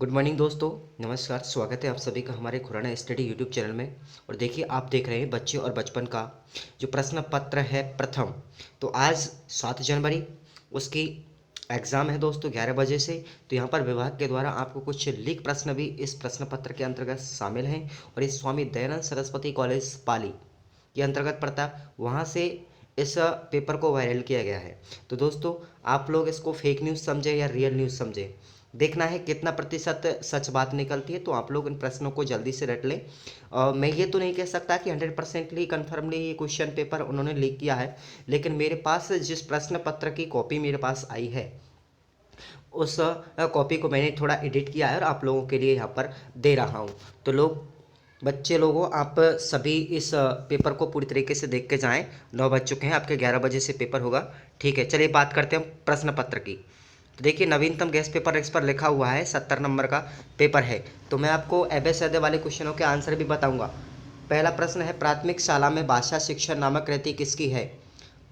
Good morning दोस्तों। नमस्कार, स्वागत है आप सभी का हमारे खुराना स्टडी यूट्यूब चैनल में। और देखिए, आप देख रहे हैं बच्चे और बचपन का जो प्रश्न पत्र है प्रथम। तो आज 7 जनवरी उसकी एग्ज़ाम है दोस्तों 11 बजे से। तो यहाँ पर विभाग के द्वारा आपको कुछ लीक प्रश्न भी इस प्रश्न पत्र के अंतर्गत शामिल हैं और इस स्वामी दयानंद सरस्वती कॉलेज पाली के अंतर्गत पड़ता, वहाँ से इस पेपर को वायरल किया गया है। तो दोस्तों, आप लोग इसको फेक न्यूज़ समझे या रियल न्यूज़ समझे, देखना है कितना प्रतिशत सच बात निकलती है। तो आप लोग इन प्रश्नों को जल्दी से रट लें। मैं ये तो नहीं कह सकता कि 100% कन्फर्मली ये क्वेश्चन पेपर उन्होंने लीक किया है, लेकिन मेरे पास जिस प्रश्न पत्र की कॉपी मेरे पास आई है, उस कॉपी को मैंने थोड़ा एडिट किया है और आप लोगों के लिए यहाँ पर दे रहा हूँ। तो लोग, बच्चे लोगों, आप सभी इस पेपर को पूरी तरीके से देख के जाएं। 9 बज चुके हैं, आपके 11 बजे से पेपर होगा। ठीक है, चलिए बात करते हैं प्रश्न पत्र की। तो देखिए, नवीनतम गैस पेपर इस पर लिखा हुआ है, 70 नंबर का पेपर है। तो मैं आपको एबे वाले क्वेश्चनों के आंसर भी बताऊंगा। पहला प्रश्न है, प्राथमिक शाला में भाषा शिक्षण नामक कृति किसकी है?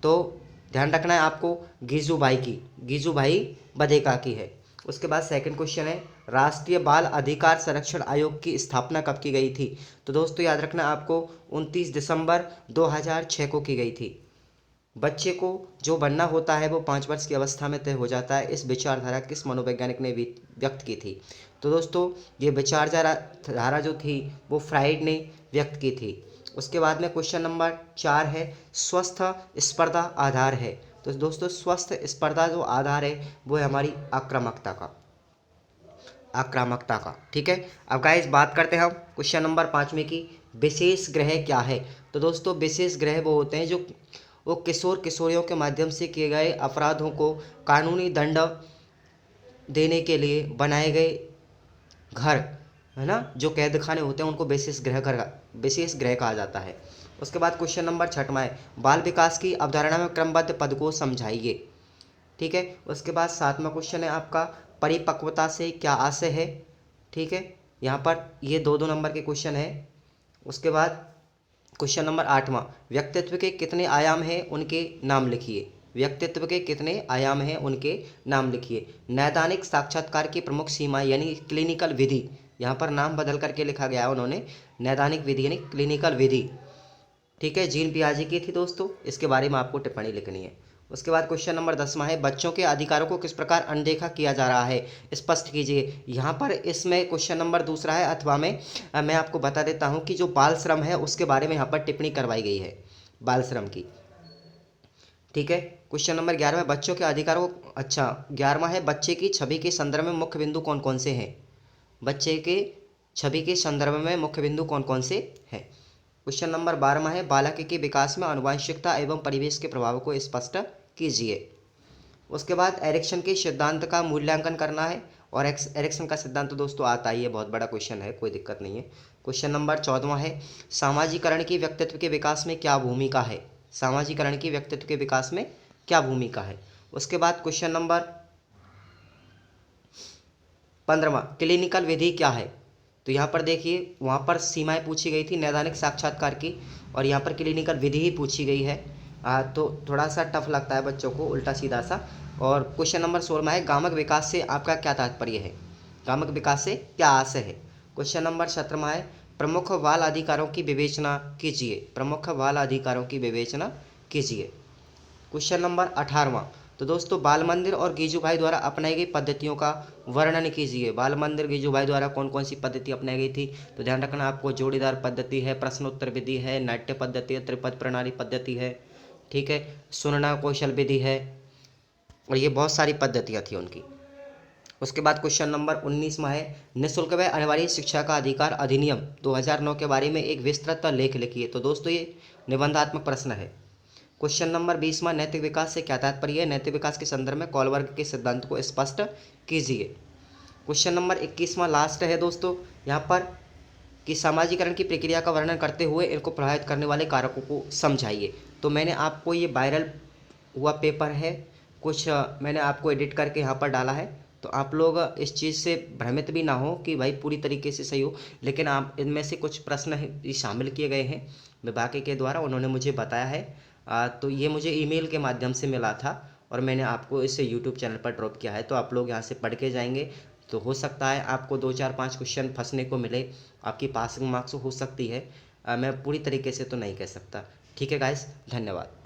तो ध्यान रखना है आपको, गीजूभाई की, गीजूभाई बधेका की है। उसके बाद सेकंड क्वेश्चन है, राष्ट्रीय बाल अधिकार संरक्षण आयोग की स्थापना कब की गई थी? तो दोस्तों याद रखना आपको, 29 दिसंबर 2006 को की गई थी। बच्चे को जो बनना होता है वो 5 वर्ष की अवस्था में तय हो जाता है, इस विचारधारा किस मनोवैज्ञानिक ने व्यक्त की थी? तो दोस्तों, ये विचारधारा धारा जो थी वो फ्राइड ने व्यक्त की थी। उसके बाद में क्वेश्चन नंबर 4 है, स्वस्थ स्पर्धा आधार है। तो दोस्तों, स्वस्थ स्पर्धा जो आधार है वो है हमारी आक्रामकता का, आक्रामकता का। ठीक है, अब गाइस बात करते हैं हम क्वेश्चन नंबर 5 में की, विशेष ग्रह क्या है? तो दोस्तों, विशेष ग्रह वो होते हैं जो वो किशोर किशोरियों के माध्यम से किए गए अपराधों को कानूनी दंड देने के लिए बनाए गए घर, है ना, जो कैद खाने होते हैं उनको विशेष गृह कहा जाता है। उसके बाद क्वेश्चन नंबर 6वां है, बाल विकास की अवधारणा में क्रमबद्ध पद को समझाइए। ठीक है, उसके बाद 7वां क्वेश्चन है आपका, परिपक्वता से क्या आशय है? ठीक है, यहाँ पर ये 2-2 नंबर के क्वेश्चन है। उसके बाद क्वेश्चन नंबर 8वां, व्यक्तित्व के कितने आयाम हैं, उनके नाम लिखिए। व्यक्तित्व के कितने आयाम हैं, उनके नाम लिखिए। नैदानिक साक्षात्कार की प्रमुख सीमा यानी क्लिनिकल विधि, यहाँ पर नाम बदल करके लिखा गया है उन्होंने, नैदानिक विधि यानी क्लिनिकल विधि। ठीक है, जीन पियाजे की थी दोस्तों, इसके बारे में आपको टिप्पणी लिखनी है। उसके बाद क्वेश्चन नंबर 10वां है, बच्चों के अधिकारों को किस प्रकार अनदेखा किया जा रहा है, स्पष्ट कीजिए। यहाँ पर इसमें क्वेश्चन नंबर दूसरा है अथवा में मैं आपको बता देता हूँ कि जो बाल श्रम है उसके बारे में यहाँ पर टिप्पणी करवाई गई है, बाल श्रम की। ठीक है, क्वेश्चन नंबर 11 बच्चों के अधिकारों, अच्छा 11वां है, बच्चे की छवि के संदर्भ में मुख्य बिंदु कौन कौन से हैं? बच्चे के छवि के संदर्भ में मुख्य बिंदु कौन कौन से हैं? क्वेश्चन नंबर 12वां है, बालक के विकास में आनुवंशिकता एवं परिवेश के प्रभाव को स्पष्ट कीजिए। उसके बाद एरिक्सन के सिद्धांत का मूल्यांकन करना है, और एरिक्सन का सिद्धांत तो दोस्तों आता ही है, बहुत बड़ा क्वेश्चन है, कोई दिक्कत नहीं है। क्वेश्चन नंबर 14वां है, सामाजिकरण की व्यक्तित्व के विकास में क्या भूमिका है? सामाजिकरण की व्यक्तित्व के विकास में क्या भूमिका है? उसके बाद क्वेश्चन नंबर 15वां, क्लिनिकल विधि क्या है? तो यहाँ पर देखिए, वहाँ पर सीमाएं पूछी गई थी नैदानिक साक्षात्कार की, और यहाँ पर क्लिनिकल विधि ही पूछी गई है। तो थोड़ा सा टफ लगता है बच्चों को, उल्टा सीधा सा। और क्वेश्चन नंबर 16 है, गामक विकास से आपका क्या तात्पर्य है? गामक विकास से क्या आशय है? क्वेश्चन नंबर 17 है, प्रमुख बाल अधिकारों की विवेचना कीजिए। प्रमुख बाल अधिकारों की विवेचना कीजिए। क्वेश्चन नंबर 18वां, तो दोस्तों बाल मंदिर और गीजूभाई द्वारा अपनाई गई पद्धतियों का वर्णन कीजिए। बाल मंदिर गीजूभाई द्वारा कौन कौन सी पद्धति अपनाई गई थी? तो ध्यान रखना आपको, जोड़ीदार पद्धति है, प्रश्नोत्तर विधि है, नाट्य पद्धति है, त्रिपद प्रणाली पद्धति है। ठीक है, सुनना कौशल विधि है, और ये बहुत सारी पद्धतियाँ थी उनकी। उसके बाद क्वेश्चन नंबर 19वां है, निःशुल्क व अनिवार्य शिक्षा का अधिकार अधिनियम 2009 के बारे में एक विस्तृत लेख लिखिए। तो दोस्तों ये निबंधात्मक प्रश्न है। क्वेश्चन नंबर 20वां, नैतिक विकास से क्या तात्पर्य है? नैतिक विकास के संदर्भ में कॉलबर्ग के सिद्धांत को स्पष्ट कीजिए। क्वेश्चन नंबर 21वां लास्ट है दोस्तों, यहाँ पर कि सामाजिकरण की प्रक्रिया का वर्णन करते हुए इनको प्रभावित करने वाले कारकों को समझाइए। तो मैंने आपको ये वायरल हुआ पेपर है, कुछ मैंने आपको एडिट करके यहाँ पर डाला है। तो आप लोग इस चीज़ से भ्रमित भी ना हो कि भाई पूरी तरीके से सही हो, लेकिन आप इनमें से कुछ प्रश्न शामिल किए गए हैं विभाग के द्वारा, उन्होंने मुझे बताया है। तो ये मुझे ईमेल के माध्यम से मिला था और मैंने आपको इसे यूट्यूब चैनल पर ड्रॉप किया है। तो आप लोग यहाँ से पढ़ के जाएंगे, तो हो सकता है आपको 2 4 5 क्वेश्चन फंसने को मिले, आपकी पासिंग मार्क्स हो सकती है। मैं पूरी तरीके से तो नहीं कह सकता। ठीक है गाइस, धन्यवाद।